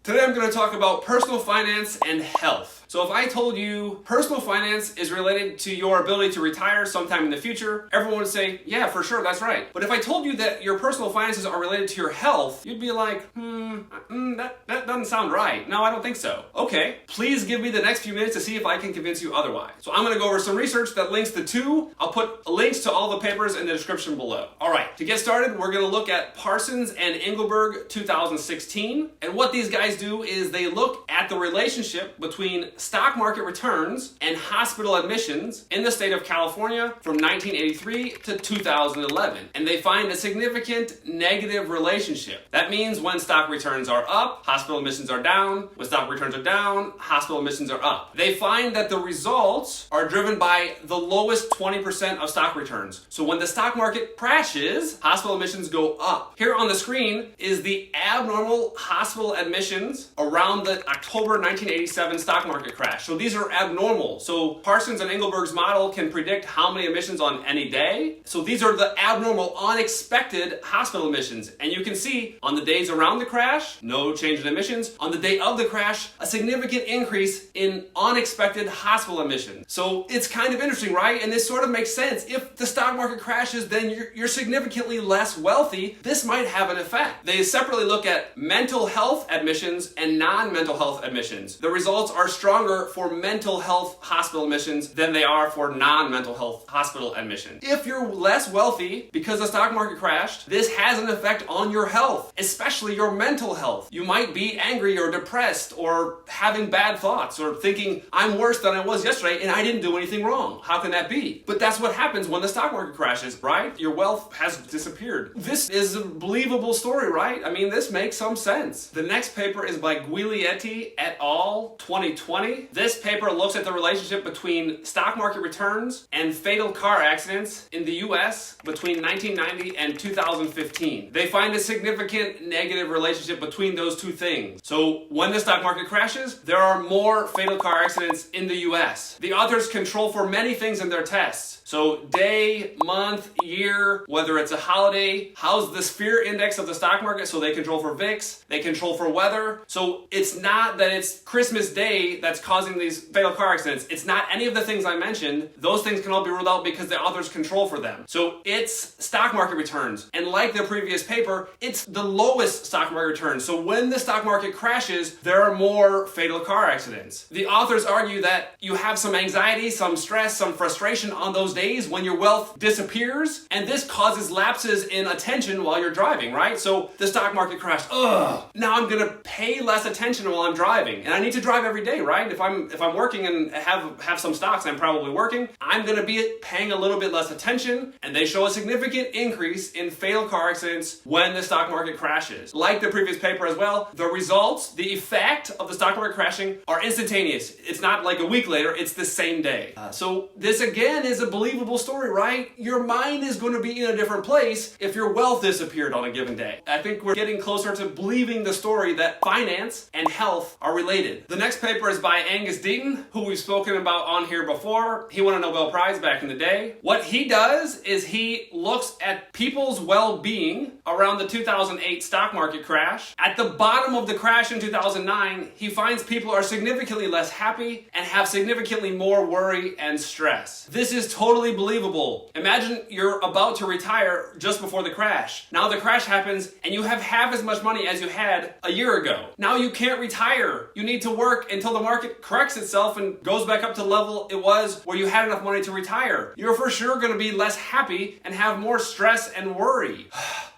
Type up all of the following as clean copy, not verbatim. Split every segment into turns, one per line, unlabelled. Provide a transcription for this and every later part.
Today I'm going to talk about personal finance and health. So if I told you personal finance is related to your ability to retire sometime in the future, everyone would say, yeah, for sure, that's right. But if I told you that your personal finances are related to your health, you'd be like, that doesn't sound right. No, I don't think so. Okay, please give me the next few minutes to see if I can convince you otherwise. So I'm going to go over some research that links the two. I'll put links to all the papers in the description below. All right, to get started, we're going to look at Parsons and Engelberg 2016. And what these guys do is they look at the relationship between stock market returns and hospital admissions in the state of California from 1983 to 2011. And they find a significant negative relationship. That means when stock returns are up, hospital admissions are down. When stock returns are down, hospital admissions are up. They find that the results are driven by the lowest 20% of stock returns. So when the stock market crashes, hospital admissions go up. Here on the screen is the abnormal hospital admissions around the October 1987 stock market crash. So these are abnormal. So Parsons and Engelberg's model can predict how many admissions on any day. So these are the abnormal, unexpected hospital admissions. And you can see on the days around the crash, no change in admissions. On the day of the crash, a significant increase in unexpected hospital admissions. So it's kind of interesting, right? And this sort of makes sense. If the stock market crashes, then you're significantly less wealthy. This might have an effect. They separately look at mental health admissions and non-mental health admissions. The results are stronger for mental health hospital admissions than they are for non-mental health hospital admissions. If you're less wealthy because the stock market crashed, this has an effect on your health, especially your mental health. You might be angry or depressed or having bad thoughts or thinking, I'm worse than I was yesterday and I didn't do anything wrong. How can that be? But that's what happens when the stock market crashes, right? Your wealth has disappeared. This is a believable story, right? I mean, this makes some sense. The next paper is by Giulietti et al. 2020. This paper looks at the relationship between stock market returns and fatal car accidents in the US between 1990 and 2015. They find a significant negative relationship between those two things. So when the stock market crashes, there are more fatal car accidents in the US. The authors control for many things in their tests. So day, month, year, whether it's a holiday, how's the sphere index of the stock market? So they control for VIX, they control for weather. So it's not that it's Christmas Day that's causing these fatal car accidents. It's not any of the things I mentioned. Those things can all be ruled out because the authors control for them. So it's stock market returns. And like the previous paper, it's the lowest stock market returns. So when the stock market crashes, there are more fatal car accidents. The authors argue that you have some anxiety, some stress, some frustration on those days when your wealth disappears, and this causes lapses in attention while you're driving, right? So the stock market crashed. Now I'm gonna pay less attention while I'm driving, and I need to drive every day, right? If I'm working and have some stocks, I'm probably working, I'm gonna be paying a little bit less attention, and they show a significant increase in fatal car accidents when the stock market crashes. Like the previous paper as well, the results, the effect of the stock market crashing are instantaneous. It's not like a week later, it's the same day. So this again is a believable story, right? Your mind is going to be in a different place if your wealth disappeared on a given day. I think we're getting closer to believing the story that finance and health are related. The next paper is by Angus Deaton, who we've spoken about on here before. He won a Nobel Prize back in the day. What he does is he looks at people's well-being around the 2008 stock market crash. At the bottom of the crash in 2009, he finds people are significantly less happy and have significantly more worry and stress. This is totally believable. Imagine you're about to retire just before the crash. Now the crash happens and you have half as much money as you had a year ago. Now you can't retire. You need to work until the market corrects itself and goes back up to the level it was where you had enough money to retire. You're for sure going to be less happy and have more stress and worry.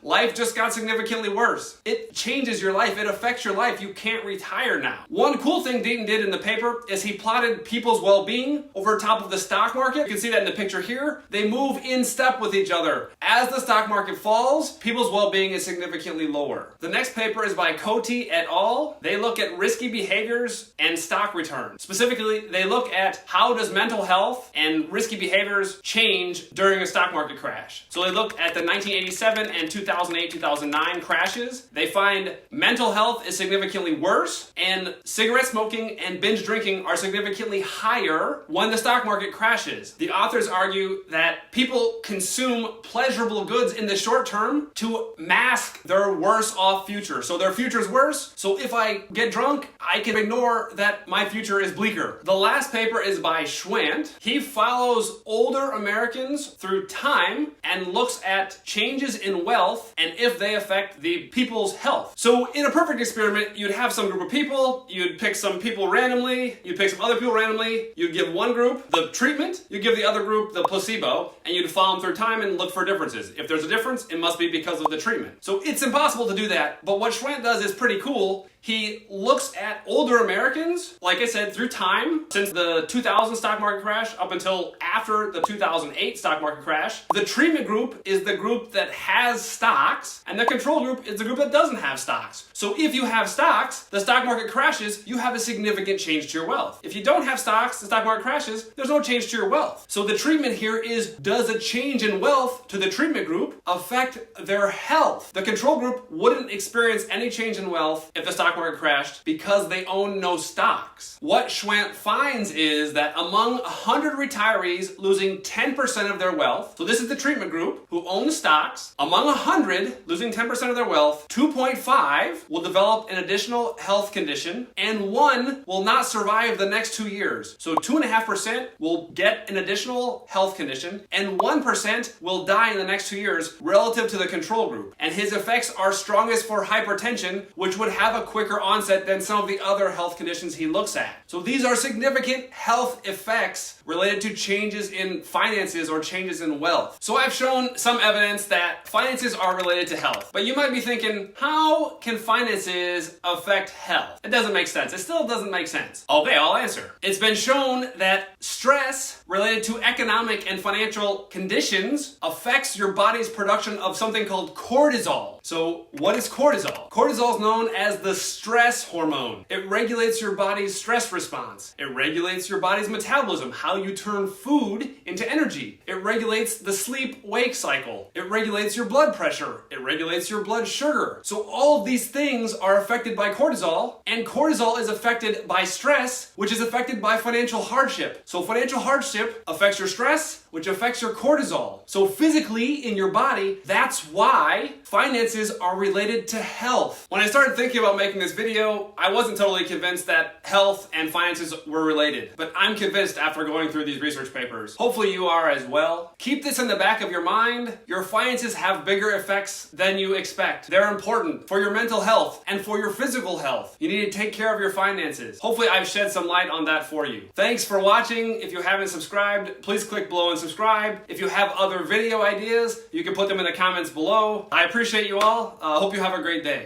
Life just got significantly worse. It changes your life. It affects your life. You can't retire now. One cool thing Deaton did in the paper is he plotted people's well-being over top of the stock market. You can see that in the picture here. They move in step with each other. As the stock market falls, people's well-being is significantly lower. The next paper is by Coty et al. They look at risky behaviors and stock returns. Specifically, they look at how does mental health and risky behaviors change during a stock market crash. So they look at the 1987 and 2000 2008-2009 crashes, they find mental health is significantly worse, and cigarette smoking and binge drinking are significantly higher when the stock market crashes. The authors argue that people consume pleasurable goods in the short term to mask their worse off future. So their future is worse, so if I get drunk, I can ignore that my future is bleaker. The last paper is by Schwant. He follows older Americans through time and looks at changes in wealth and if they affect the people's health. So in a perfect experiment, you'd have some group of people, you'd pick some people randomly, you'd pick some other people randomly, you'd give one group the treatment, you'd give the other group the placebo, and you'd follow them through time and look for differences. If there's a difference, it must be because of the treatment. So it's impossible to do that, but what Schwant does is pretty cool. He looks at older Americans, like I said, through time, since the 2000 stock market crash up until after the 2008 stock market crash. The treatment group is the group that has stocks, and the control group is the group that doesn't have stocks. So if you have stocks, the stock market crashes, you have a significant change to your wealth. If you don't have stocks, the stock market crashes, there's no change to your wealth. So the treatment here is, does a change in wealth to the treatment group affect their health? The control group wouldn't experience any change in wealth if the stock market crashed because they own no stocks. What Schwant finds is that among 100 retirees losing 10% of their wealth, so this is the treatment group who own stocks, among 100 losing 10% of their wealth, 2.5 will develop an additional health condition and 1 will not survive the next 2 years. So 2.5% will get an additional health condition and 1% will die in the next 2 years relative to the control group. And his effects are strongest for hypertension, which would have a quicker onset than some of the other health conditions he looks at. So these are significant health effects related to changes in finances or changes in wealth. So I've shown some evidence that finances are related to health. But you might be thinking, how can finances affect health? It doesn't make sense. It still doesn't make sense. Okay, I'll answer. It's been shown that stress related to economic and financial conditions affects your body's production of something called cortisol. So what is cortisol? Cortisol is known as the stress hormone. It regulates your body's stress response. It regulates your body's metabolism, how you turn food into energy. It regulates the sleep-wake cycle. It regulates your blood pressure. It regulates your blood sugar. So all of these things are affected by cortisol, and cortisol is affected by stress, which is affected by financial hardship. So financial hardship affects your stress, which affects your cortisol. So physically in your body, that's why finances are related to health. When I started thinking about making this video, I wasn't totally convinced that health and finances were related, but I'm convinced after going through these research papers. Hopefully you are as well. Keep this in the back of your mind. Your finances have bigger effects than you expect. They're important for your mental health and for your physical health. You need to take care of your finances. Hopefully I've shed some light on that for you. Thanks for watching. If you haven't subscribed, please click below and subscribe. If you have other video ideas, you can put them in the comments below. I appreciate you all. Hope you have a great day.